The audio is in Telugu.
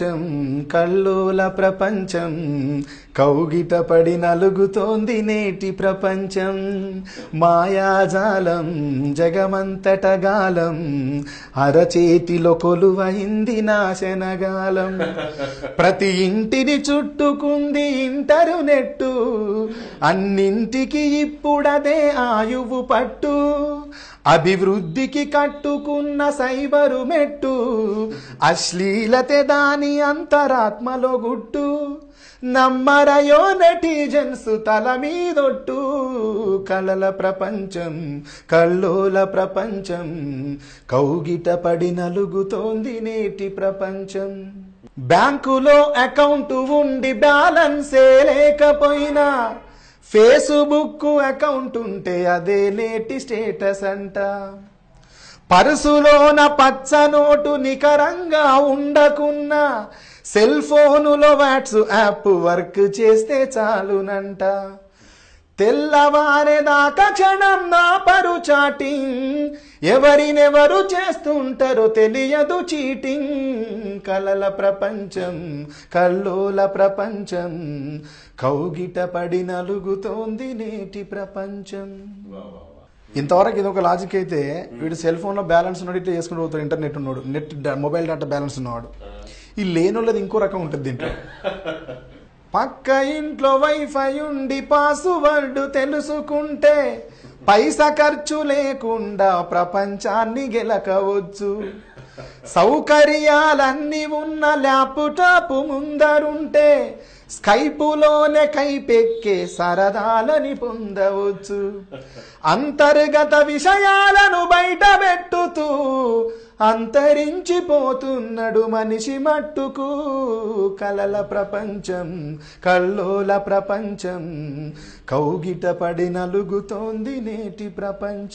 ప్రపంచం కల్లోల ప్రపంచం కౌగిట పడి నలుగుతోంది నేటి ప్రపంచం మాయాజాలం జగమంతట గాలం అరచేతిలో కొలువైంది నాశనగాలం ప్రతి ఇంటిని చుట్టుకుంది ఇంటర్నెట్ అన్నింటికి ఇప్పుడదే ఆయువు పట్టు అభివృద్ధికి కట్టుకున్న సైబరు మెట్టు అశ్లీలతే దాని అంతరాత్మలో గుట్టు నమ్మరయో నెటిజన్స్ తల మీదొట్టు కలల ప్రపంచం కల్లోల ప్రపంచం కౌగిట పడి నలుగుతోంది నేటి ప్రపంచం బ్యాంకులో అకౌంట్ ఉండి బ్యాలెన్సే లేకపోయినా ఫేస్బుక్ అకౌంట్ ఉంటే అదే నేటి స్టేటస్ అంట పర్సులోన పచ్చ నోటు నికరంగా ఉండకున్నా సెల్ ఫోనులో వాట్సాప్ వర్క్ చేస్తే చాలునంట తెల్లవారేదాకా క్షణం నా పరు చాటింగ్ ఎవరినెవరు చేస్తుంటారో తెలియదు చీటింగ్ కలల ప్రపంచం కల్లోల ప్రపంచం కౌగిట పడి నలుగుతోంది నేటి ప్రపంచం ఇంతవరకు ఇది ఒక లాజిక్ అయితే వీడు సెల్ ఫోన్లో బ్యాలెన్స్ ఉన్నాడు ఇట్లా చేసుకుంటూ పోతాడు ఇంటర్నెట్ ఉన్నాడు నెట్ మొబైల్ డేటా బ్యాలెన్స్ ఉన్నవాడు ఈ లేనోళ్ళది ఇంకో రకం ఉంటుంది దీంట్లో పక్క ఇంట్లో వైఫై ఉండి పాస్వర్డ్ తెలుసుకుంటే పైసా ఖర్చు లేకుండా ప్రపంచాన్ని గెలకవచ్చు సౌకర్యాలన్నీ ఉన్న ల్యాప్టాప్ ముందరుంటే స్కైపులోనే కైపెక్కే సరదాలని పొందవచ్చు అంతర్గత విషయాలను బయట పెట్టుతూ అంతరించిపోతున్నాడు మనిషి మట్టుకు కలల ప్రపంచం కల్లోల ప్రపంచం కౌగిట పడి నలుగుతోంది నేటి ప్రపంచం